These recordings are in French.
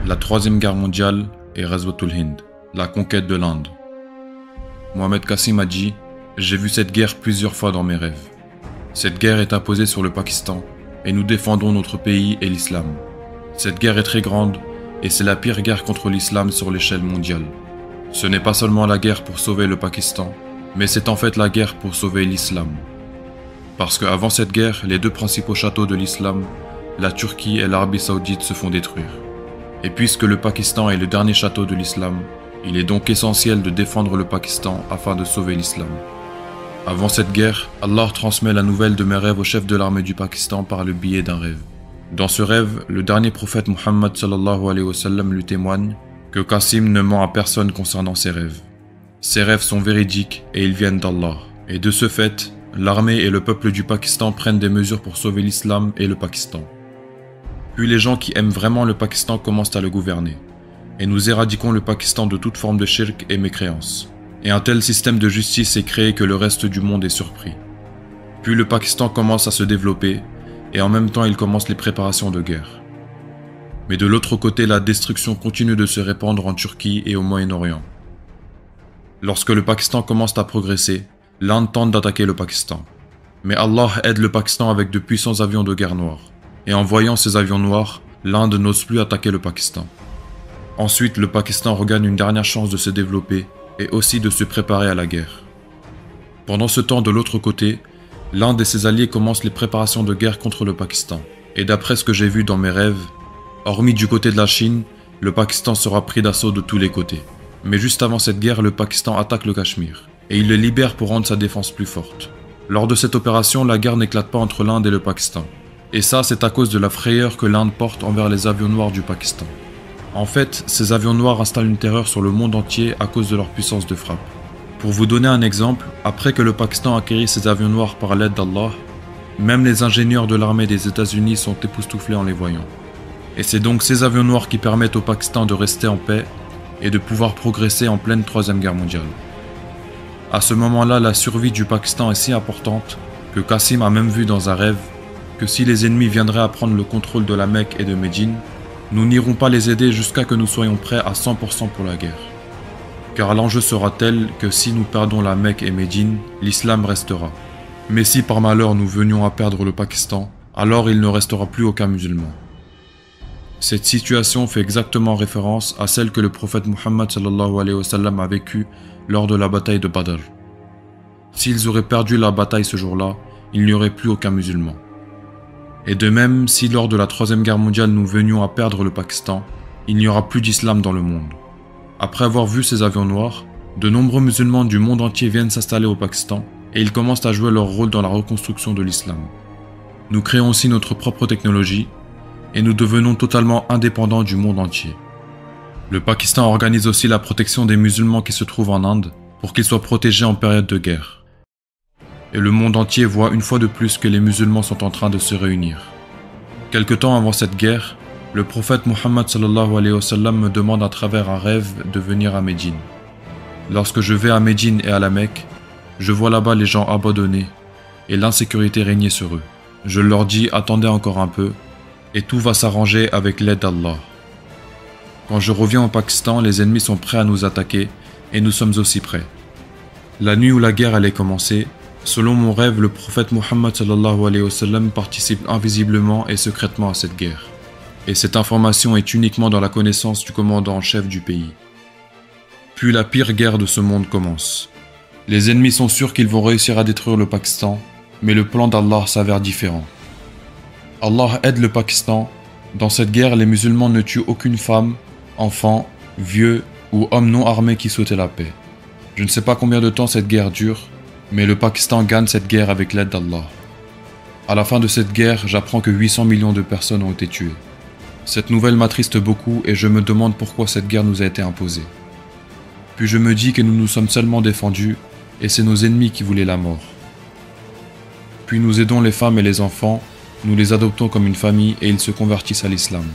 la troisième guerre mondiale et Ghazwatul Hind, la conquête de l'Inde. Mohamed Qasim a dit « J'ai vu cette guerre plusieurs fois dans mes rêves. Cette guerre est imposée sur le Pakistan et nous défendons notre pays et l'islam. Cette guerre est très grande et c'est la pire guerre contre l'islam sur l'échelle mondiale. Ce n'est pas seulement la guerre pour sauver le Pakistan, mais c'est en fait la guerre pour sauver l'islam. Parce qu'avant cette guerre, les deux principaux châteaux de l'islam, la Turquie et l'Arabie Saoudite, se font détruire. Et puisque le Pakistan est le dernier château de l'islam, il est donc essentiel de défendre le Pakistan afin de sauver l'islam. Avant cette guerre, Allah transmet la nouvelle de mes rêves au chef de l'armée du Pakistan par le biais d'un rêve. Dans ce rêve, le dernier prophète Muhammad sallallahu alayhi wa sallam lui témoigne que Qasim ne ment à personne concernant ses rêves. Ses rêves sont véridiques et ils viennent d'Allah. Et de ce fait, l'armée et le peuple du Pakistan prennent des mesures pour sauver l'islam et le Pakistan. Puis les gens qui aiment vraiment le Pakistan commencent à le gouverner. Et nous éradiquons le Pakistan de toute forme de shirk et mécréance. Et un tel système de justice est créé que le reste du monde est surpris. Puis le Pakistan commence à se développer, et en même temps il commence les préparations de guerre. Mais de l'autre côté, la destruction continue de se répandre en Turquie et au Moyen-Orient. Lorsque le Pakistan commence à progresser, l'Inde tente d'attaquer le Pakistan. Mais Allah aide le Pakistan avec de puissants avions de guerre noirs. Et en voyant ces avions noirs, l'Inde n'ose plus attaquer le Pakistan. Ensuite, le Pakistan regagne une dernière chance de se développer et aussi de se préparer à la guerre. Pendant ce temps, de l'autre côté, l'Inde et ses alliés commencent les préparations de guerre contre le Pakistan. Et d'après ce que j'ai vu dans mes rêves, hormis du côté de la Chine, le Pakistan sera pris d'assaut de tous les côtés. Mais juste avant cette guerre, le Pakistan attaque le Cachemire, et il le libère pour rendre sa défense plus forte. Lors de cette opération, la guerre n'éclate pas entre l'Inde et le Pakistan. Et ça, c'est à cause de la frayeur que l'Inde porte envers les avions noirs du Pakistan. En fait, ces avions noirs installent une terreur sur le monde entier à cause de leur puissance de frappe. Pour vous donner un exemple, après que le Pakistan acquérit ces avions noirs par l'aide d'Allah, même les ingénieurs de l'armée des États-Unis sont époustouflés en les voyant. Et c'est donc ces avions noirs qui permettent au Pakistan de rester en paix et de pouvoir progresser en pleine troisième guerre mondiale. À ce moment-là, la survie du Pakistan est si importante que Qasim a même vu dans un rêve que si les ennemis viendraient à prendre le contrôle de la Mecque et de Médine, nous n'irons pas les aider jusqu'à que nous soyons prêts à 100% pour la guerre. Car l'enjeu sera tel que si nous perdons la Mecque et Médine, l'islam restera. Mais si par malheur nous venions à perdre le Pakistan, alors il ne restera plus aucun musulman. Cette situation fait exactement référence à celle que le prophète Muhammad sallallahu alayhi wa sallam a vécue lors de la bataille de Badr. S'ils auraient perdu la bataille ce jour-là, il n'y aurait plus aucun musulman. Et de même, si lors de la troisième guerre mondiale nous venions à perdre le Pakistan, il n'y aura plus d'islam dans le monde. Après avoir vu ces avions noirs, de nombreux musulmans du monde entier viennent s'installer au Pakistan et ils commencent à jouer leur rôle dans la reconstruction de l'islam. Nous créons aussi notre propre technologie et nous devenons totalement indépendants du monde entier. Le Pakistan organise aussi la protection des musulmans qui se trouvent en Inde pour qu'ils soient protégés en période de guerre. Et le monde entier voit une fois de plus que les musulmans sont en train de se réunir. Quelque temps avant cette guerre, le prophète Muhammad sallallahu alayhi wa sallam me demande à travers un rêve de venir à Médine. Lorsque je vais à Médine et à la Mecque, je vois là-bas les gens abandonnés et l'insécurité régner sur eux. Je leur dis « Attendez encore un peu et tout va s'arranger avec l'aide d'Allah ». Quand je reviens au Pakistan, les ennemis sont prêts à nous attaquer et nous sommes aussi prêts. La nuit où la guerre allait commencer, selon mon rêve, le prophète Muhammad sallallahu alayhi wa sallam participe invisiblement et secrètement à cette guerre. Et cette information est uniquement dans la connaissance du commandant en chef du pays. Puis la pire guerre de ce monde commence. Les ennemis sont sûrs qu'ils vont réussir à détruire le Pakistan, mais le plan d'Allah s'avère différent. Allah aide le Pakistan. Dans cette guerre, les musulmans ne tuent aucune femme, enfant, vieux ou homme non armé qui souhaitait la paix. Je ne sais pas combien de temps cette guerre dure, mais le Pakistan gagne cette guerre avec l'aide d'Allah. À la fin de cette guerre, j'apprends que 800 millions de personnes ont été tuées. Cette nouvelle m'attriste beaucoup et je me demande pourquoi cette guerre nous a été imposée. Puis je me dis que nous nous sommes seulement défendus et c'est nos ennemis qui voulaient la mort. Puis nous aidons les femmes et les enfants, nous les adoptons comme une famille et ils se convertissent à l'islam.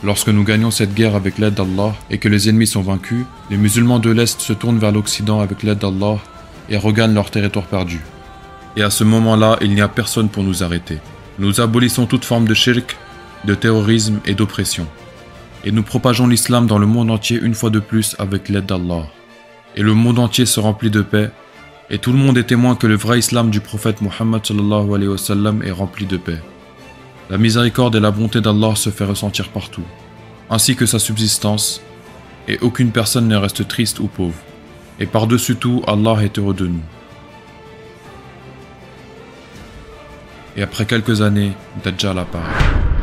Lorsque nous gagnons cette guerre avec l'aide d'Allah et que les ennemis sont vaincus, les musulmans de l'Est se tournent vers l'Occident avec l'aide d'Allah et regagnent leur territoire perdu. Et à ce moment-là, il n'y a personne pour nous arrêter. Nous abolissons toute forme de shirk, de terrorisme et d'oppression. et nous propageons l'islam dans le monde entier une fois de plus avec l'aide d'Allah. Et le monde entier se remplit de paix, et tout le monde est témoin que le vrai islam du prophète Muhammad sallallahu alayhi wa sallam est rempli de paix. La miséricorde et la bonté d'Allah se fait ressentir partout, ainsi que sa subsistance, et aucune personne ne reste triste ou pauvre. Et par-dessus tout, Allah est heureux de nous. Et après quelques années, Dajjal apparaît.